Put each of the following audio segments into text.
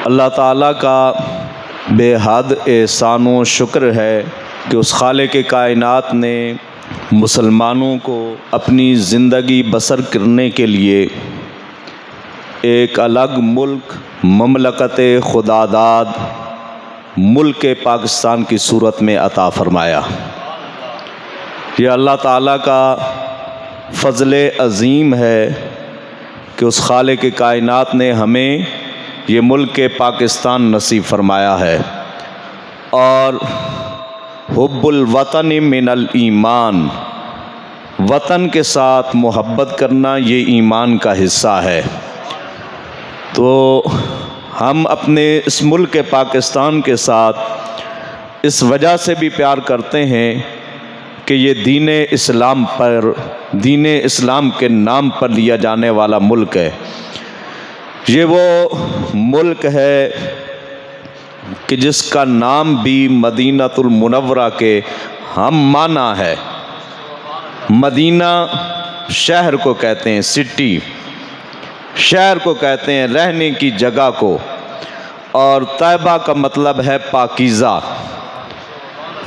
अल्लाह ताला का बेहद एहसान व शुक्र है कि उस खालिक़ कायनात ने मुसलमानों को अपनी ज़िंदगी बसर करने के लिए एक अलग मुल्क ममलकत खुदादाद मुल्क पाकिस्तान की सूरत में अता फ़रमाया। यह अल्लाह ताला का फ़ज़ल अज़ीम है कि उस खालिक़ कायनात ने हमें ये मुल्क पाकिस्तान नसीब फरमाया है। और हुब्बुल वतन मिनल ईमान, वतन के साथ मोहब्बत करना ये ईमान का हिस्सा है। तो हम अपने इस मुल्क पाकिस्तान के साथ इस वजह से भी प्यार करते हैं कि ये दीन इस्लाम पर, दीन इस्लाम के नाम पर लिया जाने वाला मुल्क है। ये वो मुल्क है कि जिसका नाम भी मदीनतुल मुनव्वरा के हम माना है। मदीना शहर को कहते हैं, सिटी शहर को कहते हैं, रहने की जगह को। और तैबा का मतलब है पाकीज़ा,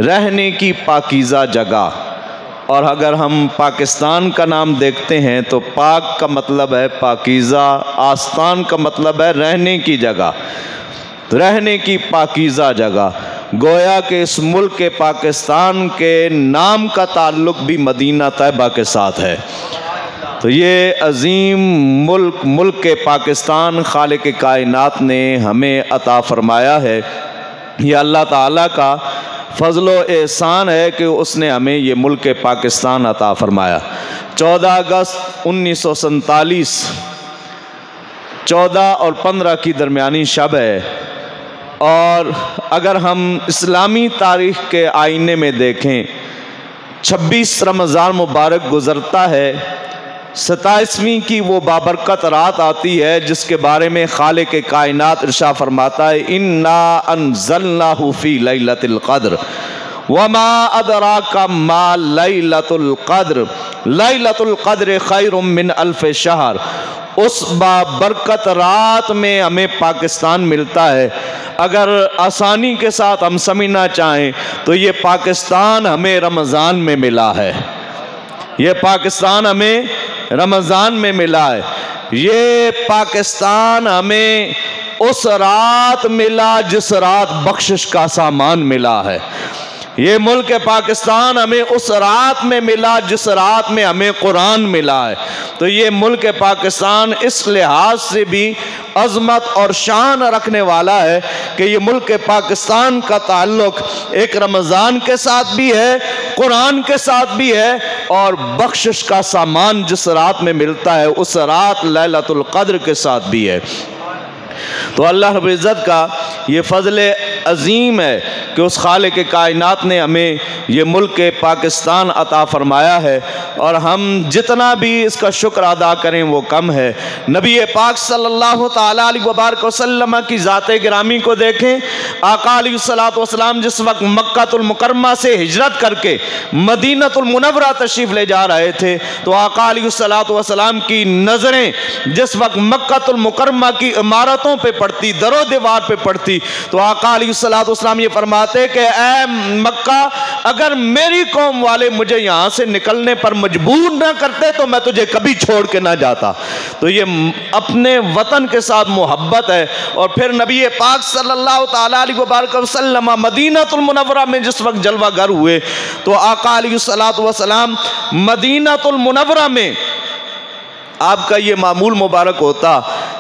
रहने की पाकीज़ा जगह। और अगर हम पाकिस्तान का नाम देखते हैं तो पाक का मतलब है पाकीज़ा, आस्तान का मतलब है रहने की जगह, रहने की पाकीज़ा जगह। गोया के इस मुल्क के पाकिस्तान के नाम का ताल्लुक़ भी मदीना तैयबा के साथ है। तो ये अज़ीम मुल्क के पाकिस्तान खालिक़ कायनात ने हमें अता फ़रमाया है। ये अल्लाह ताला का फ़ज़ल व एहसान है कि उसने हमें ये मुल्क पाकिस्तान अता फ़रमाया। 14 अगस्त 1947 14 और 15 की दरमियानी शब है। और अगर हम इस्लामी तारीख़ के आईने में देखें, 26 रमज़ान मुबारक गुज़रता है, 27वीं की वो बाबरकत रात आती है जिसके बारे में खालिक़ कायनात इरशाद फरमाता है, इन्ना अंज़लनाहु फ़ी लैलतिल क़द्र वमा अदराका मा लैलतुल क़द्र लैलतुल क़द्र खैरुम मिन अल्फ़ शहर। उस बाबरकत रात में हमें पाकिस्तान मिलता है। अगर आसानी के साथ हम समझना चाहें तो ये पाकिस्तान हमें रमज़ान में मिला है, ये पाकिस्तान हमें रमज़ान में मिला है। ये पाकिस्तान हमें उस रात मिला जिस रात बख्शिश का सामान मिला है। ये मुल्क पाकिस्तान हमें उस रात में मिला जिस रात में हमें कुरान मिला है। तो ये मुल्क पाकिस्तान इस लिहाज से भी अज़मत और शान रखने वाला है कि ये मुल्क पाकिस्तान का ताल्लुक़ एक रमज़ान के साथ भी है, कुरान के साथ भी है, और बख्शिश का सामान जिस रात में मिलता है उस रात लैलतुल क़द्र के साथ भी है। तो अल्लाह रब्बुल इज़्ज़त का ये फ़ज़ल अज़ीम है कि उस खालिक़ कायनात ने हमें ये मुल्क पाकिस्तान अता फ़रमाया है। और हम जितना भी इसका शुक्र अदा करें वो कम है। नबी पाक सल्लल्लाहु तआला अलैहि वसल्लम की ज़ात गिरामी को देखें। आका अलैहिस्सलातु वस्सलाम जिस वक्त मक्कातुल मुकर्रमा से हिजरत करके मदीनतुल मुनव्वरा तशरीफ़ ले जा रहे थे तो आका अलैहिस्सलातु वस्सलाम की नज़रें जिस वक्त मक्कातुल मुकर्रमा की इमारतों पे पड़ती, दरो दीवार पे पड़ती, तो आका अलैहिस्सलातु वस्सलाम ये फरमाते कि ऐ मक्का, अगर मेरी कौम वाले मुझे यहाँ से निकलने पर मजबूर ना करते तो मैं तुझे कभी छोड़ के ना जाता। तो ये अपने वतन के साथ मोहब्बत है। और फिर नबी पाक सल्लल्लाहु तआला अलैहि वसल्लम मदीनतुल मुनव्वरा में जिस वक्त जलवागर हुए तो आका अलैहिस्सलातु वस्सलाम मदीनतुल मुनव्वरा में आपका ये मामूल मुबारक होता,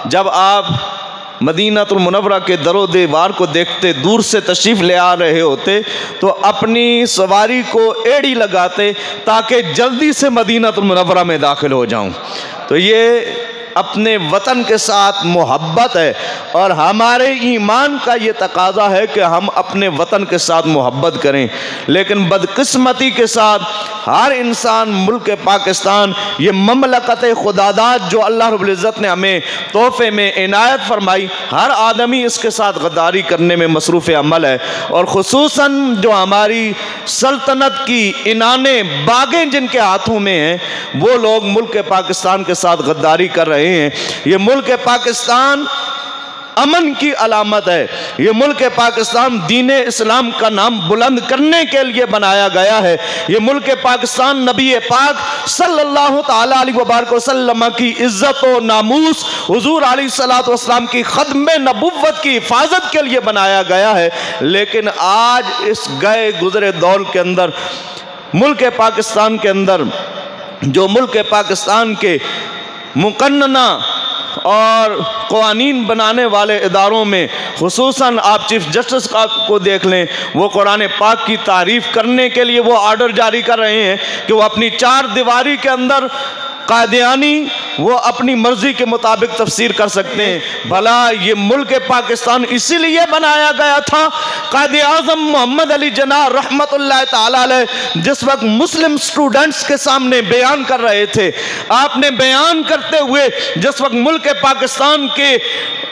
जब आप मदीनतुल मुनव्वरा के दरो दीवार को देखते, दूर से तशरीफ़ ले आ रहे होते तो अपनी सवारी को एड़ी लगाते ताकि जल्दी से मदीनतुल मुनव्वरा में दाखिल हो जाऊं। तो ये अपने वतन के साथ मोहब्बत है। और हमारे ईमान का ये तकाज़ा है कि हम अपने वतन के साथ मोहब्बत करें। लेकिन बदकिस्मती के साथ हर इंसान मुल्क पाकिस्तान, ये ममलकत खुदादाद जो अल्लाह रब्बुल इज़्ज़त ने हमें तोहफ़े में इनायत फरमाई, हर आदमी इसके साथ गद्दारी करने में मसरूफ़ अमल है। और ख़ुसूसन जो हमारी सल्तनत की इनाने बागें जिनके हाथों में हैं वो लोग मुल्क पाकिस्तान के साथ गद्दारी कर रहे हैं। ये मुल्क पाकिस्तान अमन की अलामत है। ये मुल्क पाकिस्तान दीन इस्लाम का नाम बुलंद करने के लिए बनाया गया है। ये मुल्क पाकिस्तान नबी पाक सल्लल्लाहु ताला अलैहि वसल्लम की इज्जत और नामूस, हुजूर अलैहिस्सलातु वस्सलाम की खद्मे नबुव्वत की हिफाजत के लिए बनाया गया है। लेकिन आज इस गए गुजरे दौर के अंदर मुल्क पाकिस्तान के अंदर जो मुल्क पाकिस्तान के मुकन्नना और क़वानीन बनाने वाले इदारों में खुसूसन आप चीफ जस्टिस को देख लें, वो कुरान पाक की तारीफ़ करने के लिए वो आर्डर जारी कर रहे हैं कि वो अपनी चार दीवारी के अंदर कादियानी वो अपनी मर्जी के मुताबिक तफसीर कर सकते हैं। भला ये मुल्क पाकिस्तान इसीलिए बनाया गया था। कायदे आज़म मोहम्मद अली जिन्ना रहमतुल्लाह ताला अलैह जिस वक्त मुस्लिम स्टूडेंट्स के सामने बयान कर रहे थे, आपने बयान करते हुए जिस वक्त मुल्क पाकिस्तान के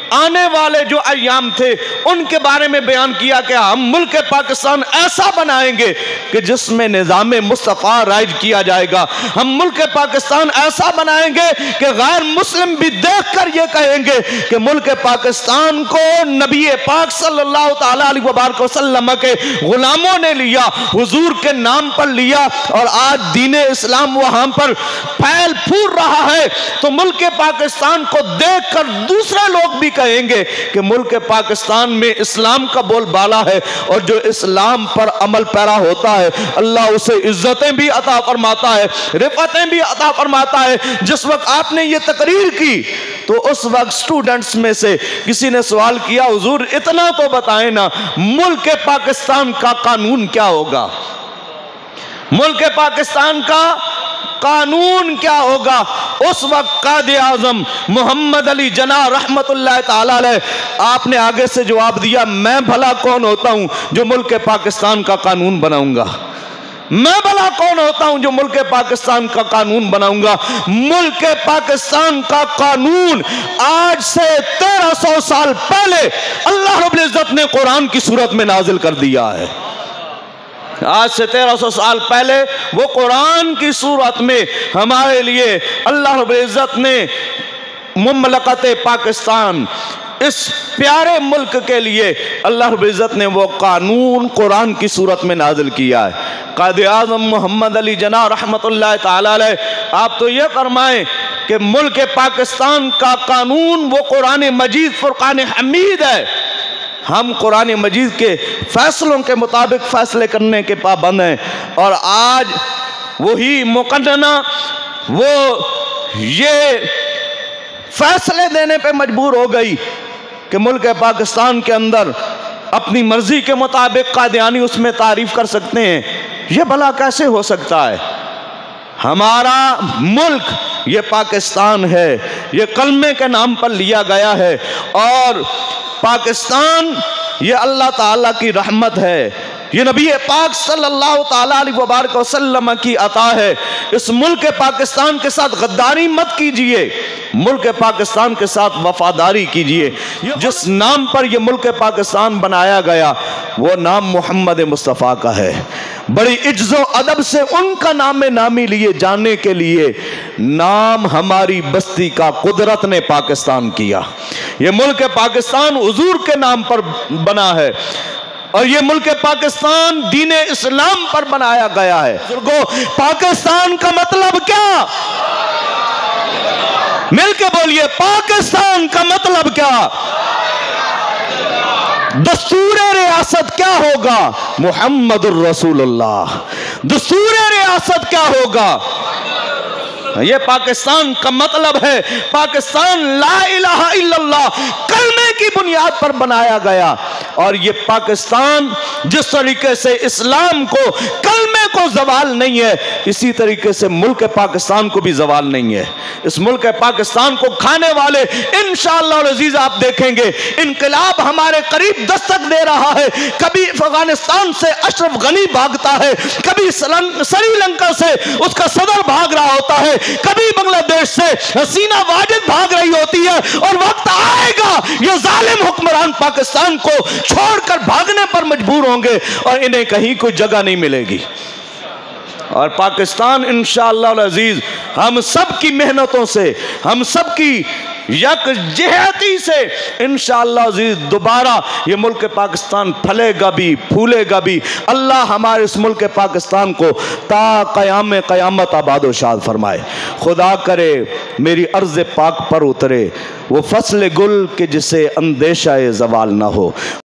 आने वाले जो अय्याम थे उनके बारे में बयान किया कि हम मुल्क पाकिस्तान ऐसा बनाएंगे कि जिसमें निज़ाम मुस्तफ़ा राइज किया जाएगा। हम मुल्क पाकिस्तान ऐसा बनाएंगे कि गैर मुस्लिम भी देख कर ये कहेंगे कि मुल्क पाकिस्तान को नबी पाक सल्लल्लाहु ताला अलैहि वसल्लम के गुलामों ने लिया, हुजूर के नाम पर लिया और आज दीन इस्लाम वहां पर फैल फूल रहा है। तो मुल्क पाकिस्तान को देख कर दूसरे लोग भी कहेंगे कि मुल्क पाकिस्तान में इस्लाम का बोलबाला है और जो इस्लाम पर अमल पैरा होता है अल्लाह उसे इज्जतें भी अता फरमाता है, रिफतें भी अता फरमाता है। जिस वक्त आपने ये तकरीर की तो उस वक्त स्टूडेंट्स में से किसी ने सवाल किया, हुजूर इतना तो बताएं ना, मुल्क पाकिस्तान का कानून क्या होगा, मुल्क पाकिस्तान का कानून क्या होगा। उस वक्त कायदे आज़म मोहम्मद अली जिन्ना रहमतुल्लाह ताला अलैह आपने आगे से जवाब दिया, मैं भला कौन होता हूं जो मुल्क पाकिस्तान का कानून बनाऊंगा, मैं भला कौन होता हूं जो मुल्क पाकिस्तान का कानून बनाऊंगा। मुल्क पाकिस्तान का कानून आज से 1300 साल पहले अल्लाह रब्बुल इज्जत ने कुरान की सूरत में नाजिल कर दिया है। आज से 1300 साल पहले वो कुरान की सूरत में हमारे लिए अल्लाह रब्बुल इज्जत ने मुमलकत पाकिस्तान इस प्यारे मुल्क के लिए अल्लाह रब्बुल इज्जत ने वो कानून कुरान की सूरत में नाजिल किया है। कायदे आज़म मोहम्मद अली जिन्ना रहमतुल्लाह ताला अलैह आप तो ये फरमाएं कि मुल्क पाकिस्तान का कानून वो कुरान मजीद फुरकान हमीद है। हम कुरान मजीद के फैसलों के मुताबिक फैसले करने के पाबंद हैं और आज वही मुकन्नना वो ये फैसले देने पे मजबूर हो गई कि मुल्क पाकिस्तान के अंदर अपनी मर्जी के मुताबिक कादियानी उसमें तारीफ कर सकते हैं। ये भला कैसे हो सकता है। हमारा मुल्क ये पाकिस्तान है, ये कलमे के नाम पर लिया गया है और पाकिस्तान ये अल्लाह ताला की रहमत है, ये नबी पाक सल्लल्लाहु ताला अलैहि वसल्लम की अता है। इस मुल्क पाकिस्तान के साथ गद्दारी मत कीजिए, मुल्क पाकिस्तान के साथ वफादारी कीजिए। जिस नाम पर यह मुल्क पाकिस्तान बनाया गया वो नाम मोहम्मद मुस्तफ़ा का है। बड़ी इज्जो अदब से उनका नाम नामी लिए जाने के लिए नाम हमारी बस्ती का कुदरत ने पाकिस्तान किया। ये मुल्क पाकिस्तान हुजूर के नाम पर बना है और ये मुल्क पाकिस्तान दीन इस्लाम पर बनाया गया है। पाकिस्तान का मतलब क्या, मिलके बोलिए, पाकिस्तान का मतलब क्या। दस्तूर रियासत क्या होगा, मुहम्मदुर रसूलुल्लाह। दस्तूर रियासत क्या होगा, ये पाकिस्तान का मतलब है। पाकिस्तान ला इलाहा इल्लल्लाह कलमे की बुनियाद पर बनाया गया और ये पाकिस्तान जिस तरीके से इस्लाम को कलमे को जवाल नहीं है, इसी तरीके से मुल्क पाकिस्तान को भी जवाल नहीं है। इस मुल्क पाकिस्तान को खाने वाले इंशाअल्लाह अज़ीज़ आप देखेंगे इनकलाब हमारे करीब दस्तक दे रहा है। कभी अफगानिस्तान से अशरफ गनी भागता है, कभी श्रीलंका से उसका सदर भाग रहा होता है, कभी बांग्लादेश से हसीना वाजिद भाग रही होती है और वक्त आएगा ये जालिम हुक्मरान पाकिस्तान को छोड़कर भागने पर मजबूर होंगे और इन्हें कहीं कोई जगह नहीं मिलेगी। और पाकिस्तान इंशाअल्लाह अज़ीज़ हम सब की मेहनतों से, हम सब की यकजहती से इंशाअल्लाह अज़ीज़ दोबारा ये मुल्क पाकिस्तान फलेगा भी, फूलेगा भी। अल्लाह हमारे इस मुल्क पाकिस्तान को ता क़याम क़यामत आबाद व शाद फरमाए। खुदा करे मेरी अर्ज़ पाक पर उतरे वो फसल गुल के जिसे अंदेशा ज़वाल ना हो।